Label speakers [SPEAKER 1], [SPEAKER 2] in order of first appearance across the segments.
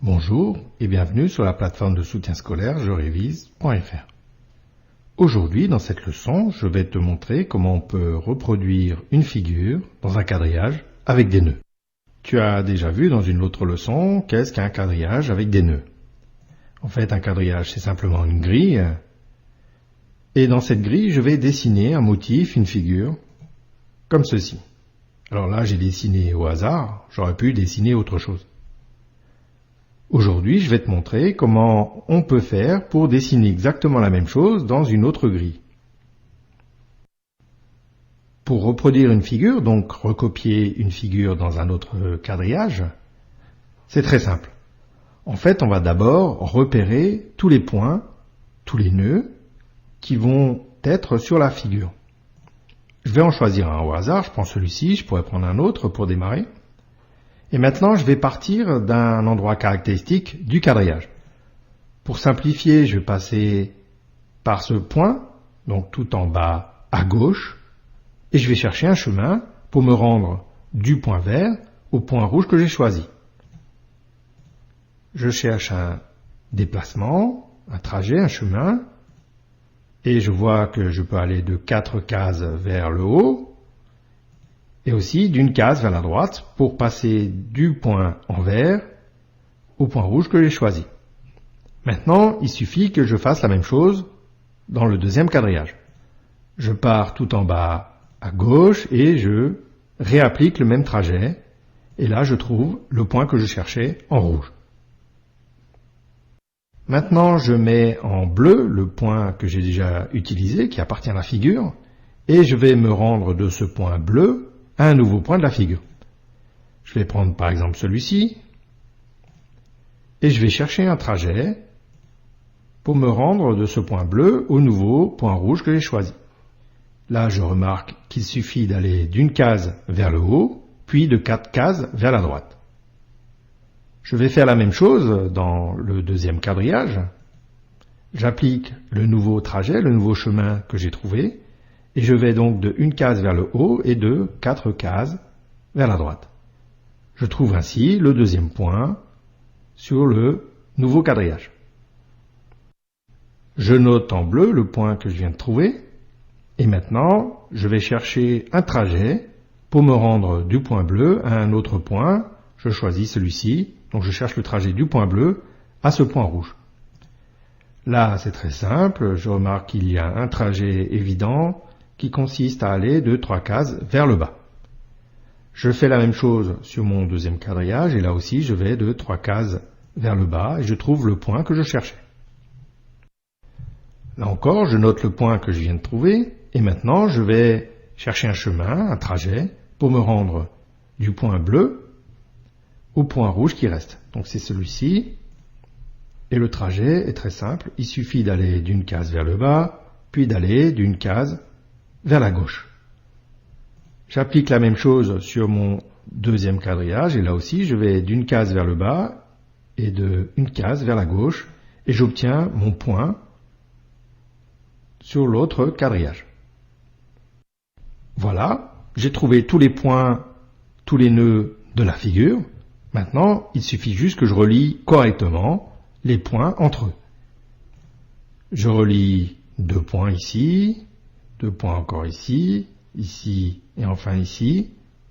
[SPEAKER 1] Bonjour et bienvenue sur la plateforme de soutien scolaire jerevise.fr. Aujourd'hui, dans cette leçon, je vais te montrer comment on peut reproduire une figure dans un quadrillage avec des nœuds. Tu as déjà vu dans une autre leçon qu'est-ce qu'un quadrillage avec des nœuds. En fait, un quadrillage, c'est simplement une grille. Et dans cette grille, je vais dessiner un motif, une figure, comme ceci. Alors là, j'ai dessiné au hasard, j'aurais pu dessiner autre chose. Aujourd'hui, je vais te montrer comment on peut faire pour dessiner exactement la même chose dans une autre grille. Pour reproduire une figure, donc recopier une figure dans un autre quadrillage, c'est très simple. En fait, on va d'abord repérer tous les points, tous les nœuds qui vont être sur la figure. Je vais en choisir un au hasard, je prends celui-ci, je pourrais prendre un autre pour démarrer. Et maintenant, je vais partir d'un endroit caractéristique du quadrillage. Pour simplifier, je vais passer par ce point, donc tout en bas à gauche, et je vais chercher un chemin pour me rendre du point vert au point rouge que j'ai choisi. Je cherche un déplacement, un trajet, un chemin, et je vois que je peux aller de 4 cases vers le haut, et aussi d'une case vers la droite pour passer du point en vert au point rouge que j'ai choisi. Maintenant, il suffit que je fasse la même chose dans le deuxième quadrillage. Je pars tout en bas à gauche et je réapplique le même trajet. Et là, je trouve le point que je cherchais en rouge. Maintenant, je mets en bleu le point que j'ai déjà utilisé, qui appartient à la figure, et je vais me rendre de ce point bleu à un nouveau point de la figure. Je vais prendre par exemple celui-ci, et je vais chercher un trajet pour me rendre de ce point bleu au nouveau point rouge que j'ai choisi. Là, je remarque qu'il suffit d'aller d'une case vers le haut, puis de 4 cases vers la droite. Je vais faire la même chose dans le deuxième quadrillage. J'applique le nouveau trajet, le nouveau chemin que j'ai trouvé, et je vais donc de une case vers le haut et de 4 cases vers la droite. Je trouve ainsi le deuxième point sur le nouveau quadrillage. Je note en bleu le point que je viens de trouver, et maintenant je vais chercher un trajet pour me rendre du point bleu à un autre point. Je choisis celui-ci, donc je cherche le trajet du point bleu à ce point rouge. Là, c'est très simple, je remarque qu'il y a un trajet évident qui consiste à aller de 3 cases vers le bas. Je fais la même chose sur mon deuxième quadrillage, et là aussi je vais de 3 cases vers le bas, et je trouve le point que je cherchais. Là encore, je note le point que je viens de trouver, et maintenant je vais chercher un chemin, un trajet, pour me rendre du point bleu au point rouge qui reste. Donc c'est celui-ci, et le trajet est très simple, il suffit d'aller d'une case vers le bas, puis d'aller d'une case vers la gauche. J'applique la même chose sur mon deuxième quadrillage, et là aussi je vais d'une case vers le bas et de une case vers la gauche, et j'obtiens mon point sur l'autre quadrillage. Voilà, j'ai trouvé tous les points, tous les nœuds de la figure. Maintenant, il suffit juste que je relie correctement les points entre eux. Je relie 2 points ici, 2 points encore ici, ici et enfin ici.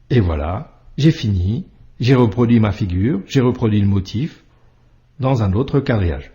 [SPEAKER 1] Et voilà, j'ai fini, j'ai reproduit ma figure, j'ai reproduit le motif dans un autre quadrillage.